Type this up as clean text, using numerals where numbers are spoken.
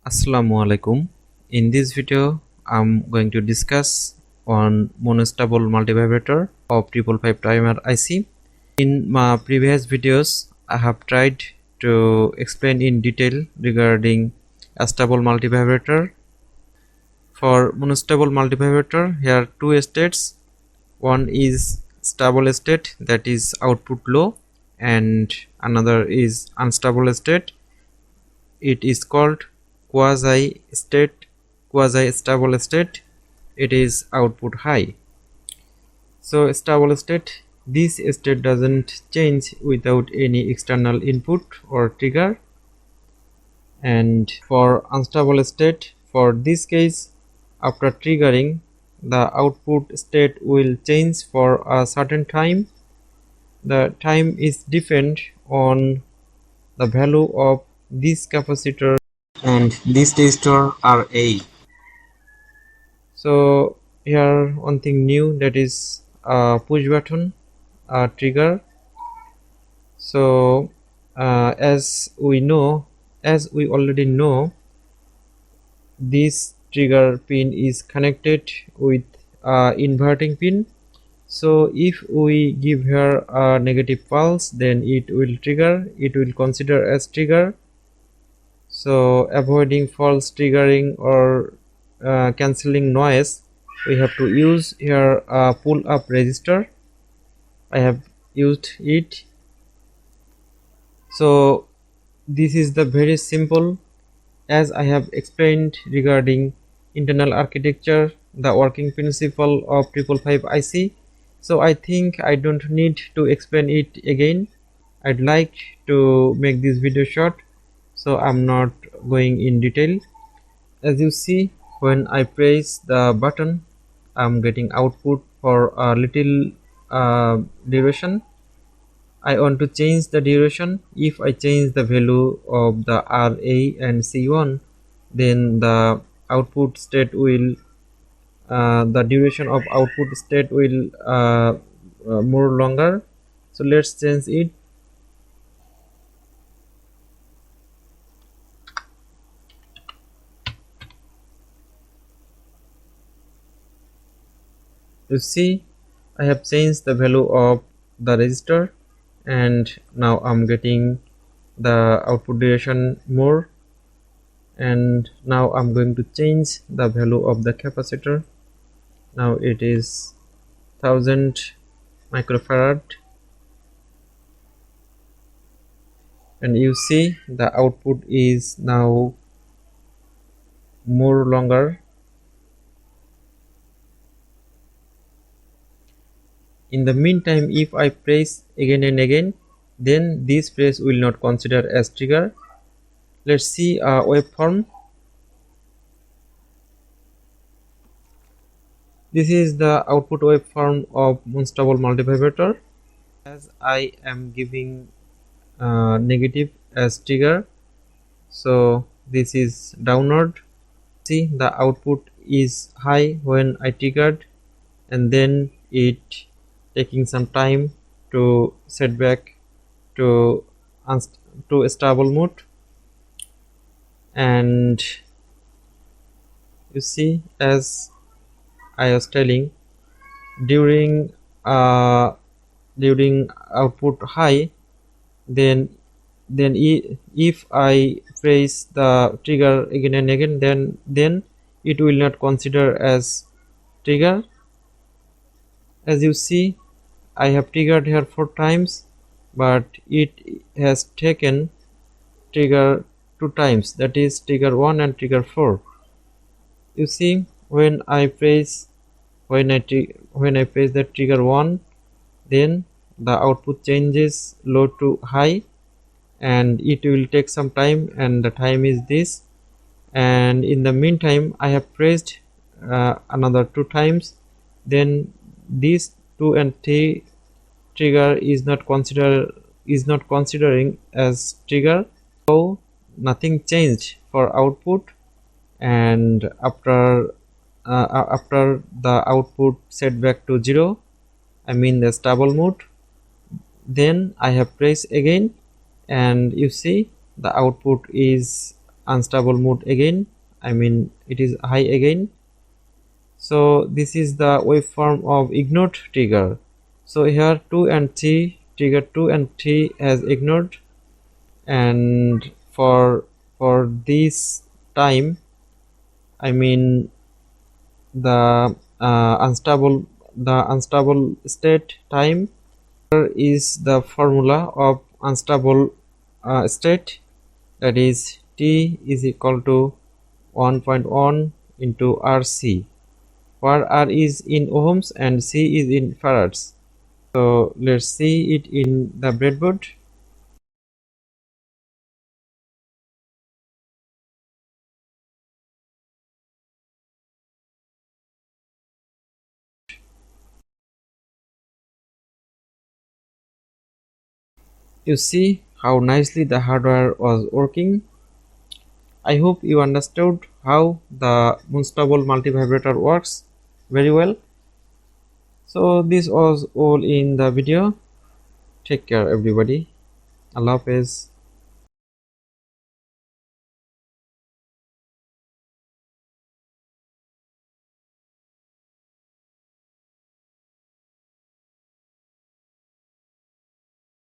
Assalamu alaikum. In this video, I'm going to discuss on Monostable Multivibrator of 555 timer IC. In my previous videos, I have tried to explain in detail regarding a stable multivibrator. For Monostable Multivibrator, here are two states. One is stable state, that is output low, and another is unstable state. It is called quasi stable state. It is output high. So stable state, this state doesn't change without any external input or trigger. And for unstable state, for this case, after triggering, the output state will change for a certain time. The time is depend on the value of this capacitor and this resistor RA. So here one thing new, that is a push button trigger. So as we already know, this trigger pin is connected with inverting pin. So if we give here a negative pulse, then it will consider as trigger. So avoiding false triggering or cancelling noise, we have to use here a pull up resistor. I have used it. So this is the very simple, as I have explained regarding internal architecture, the working principle of 555 IC. So I think I don't need to explain it again. I'd like to make this video short, so I'm not going in detail. As you see, when I press the button, I'm getting output for a little duration. I want to change the duration. If I change the value of the RA and C1, then the output state will the duration of output state will more longer. So let's change it. You see, I have changed the value of the resistor, and now I'm getting the output duration more. And now I'm going to change the value of the capacitor. Now it is 1000 microfarad, and you see the output is now more longer. In the meantime, if I press again and again, then this press will not consider as trigger. Let's see a waveform. This is the output waveform of Monostable Multivibrator. As I am giving negative as trigger, so this is downward. See, the output is high when I triggered, and then it taking some time to set back to stable mode. And you see, as I was telling, during output high, then if I press the trigger again and again, then it will not consider as trigger. As you see, I have triggered here 4 times, but it has taken trigger 2 times, that is trigger 1 and trigger 4. You see, when I press the trigger 1, then the output changes low to high, and it will take some time, and the time is this. And in the meantime, I have pressed another 2 times, then these 2 and 3 trigger is not considering as trigger. So nothing changed for output, and after the output set back to 0, I mean the stable mode, then I have pressed again, and you see the output is unstable mode again, I mean it is high again. So this is the waveform of ignored trigger. So here 2 and 3, trigger 2 and 3 has ignored, and for this time, I mean the unstable state time. Here is the formula of unstable state, that is T is equal to 1.1 into RC, where R is in ohms and C is in farads. So let's see it in the breadboard. You see how nicely the hardware was working. I hope you understood how the Monostable multivibrator works very well. So this was all in the video. Take care everybody. Allah Hafiz.